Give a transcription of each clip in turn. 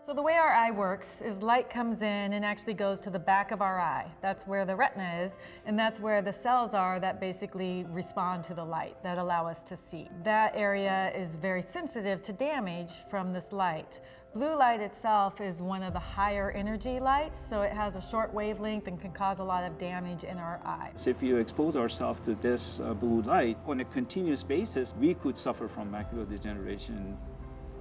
So the way our eye works is light comes in and actually goes to the back of our eye. That's where the retina is, and that's where the cells are that basically respond to the light, that allow us to see. That area is very sensitive to damage from this light. Blue light itself is one of the higher energy lights, so it has a short wavelength and can cause a lot of damage in our eye. So if you expose ourselves to this blue light on a continuous basis, we could suffer from macular degeneration.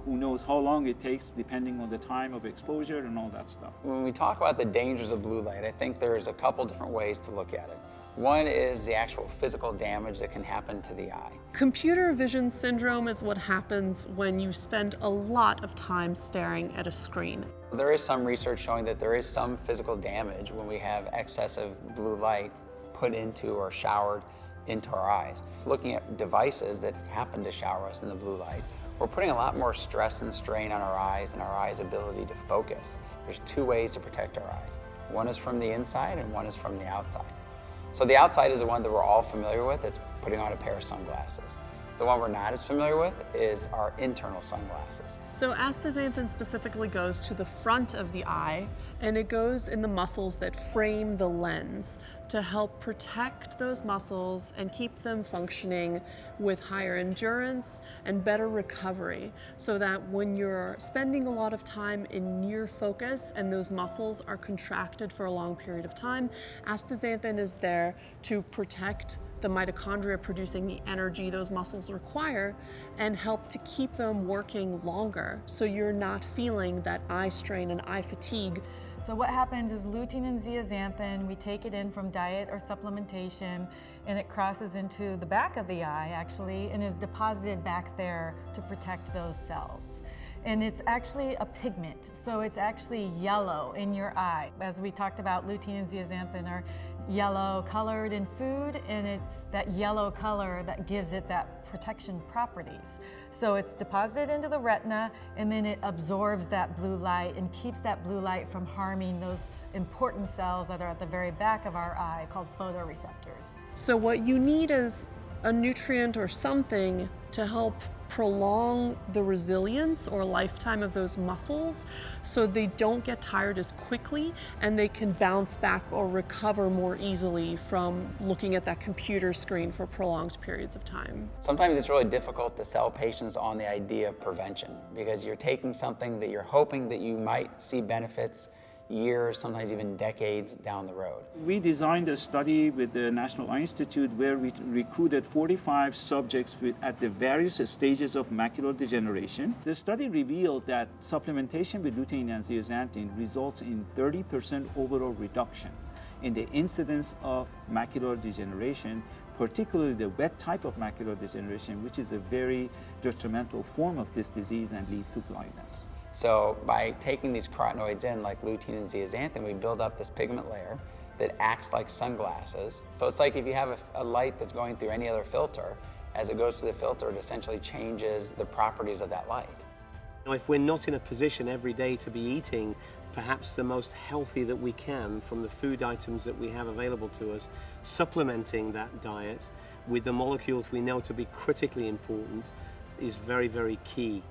Who knows how long it takes depending on the time of exposure and all that stuff. When we talk about the dangers of blue light, I think there's a couple different ways to look at it. One is the actual physical damage that can happen to the eye. Computer vision syndrome is what happens when you spend a lot of time staring at a screen. There is some research showing that there is some physical damage when we have excessive blue light put into or showered into our eyes. Looking at devices that happen to shower us in the blue light, we're putting a lot more stress and strain on our eyes and our eyes' ability to focus. There's two ways to protect our eyes. One is from the inside and one is from the outside. So the outside is the one that we're all familiar with. It's putting on a pair of sunglasses. The one we're not as familiar with is our internal sunglasses. So astaxanthin specifically goes to the front of the eye, and it goes in the muscles that frame the lens to help protect those muscles and keep them functioning with higher endurance and better recovery, so that when you're spending a lot of time in near focus and those muscles are contracted for a long period of time, astaxanthin is there to protect the mitochondria producing the energy those muscles require and help to keep them working longer, so you're not feeling that eye strain and eye fatigue. So what happens is lutein and zeaxanthin, we take it in from diet or supplementation, and it crosses into the back of the eye actually and is deposited back there to protect those cells. And it's actually a pigment, so it's actually yellow in your eye. As we talked about, lutein and zeaxanthin are yellow colored in food, and it's that yellow color that gives it that protection properties. So it's deposited into the retina, and then it absorbs that blue light and keeps that blue light from harming those important cells that are at the very back of our eye called photoreceptors. So what you need is a nutrient or something to help prolong the resilience or lifetime of those muscles so they don't get tired as quickly and they can bounce back or recover more easily from looking at that computer screen for prolonged periods of time. Sometimes it's really difficult to sell patients on the idea of prevention because you're taking something that you're hoping that you might see benefits years, sometimes even decades down the road. We designed a study with the National Eye Institute where we recruited 45 subjects at the various stages of macular degeneration. The study revealed that supplementation with lutein and zeaxanthin results in 30% overall reduction in the incidence of macular degeneration, particularly the wet type of macular degeneration, which is a very detrimental form of this disease and leads to blindness. So by taking these carotenoids in, like lutein and zeaxanthin, we build up this pigment layer that acts like sunglasses. So it's like if you have a light that's going through any other filter, as it goes through the filter, it essentially changes the properties of that light. Now, if we're not in a position every day to be eating perhaps the most healthy that we can from the food items that we have available to us, supplementing that diet with the molecules we know to be critically important is very, very key.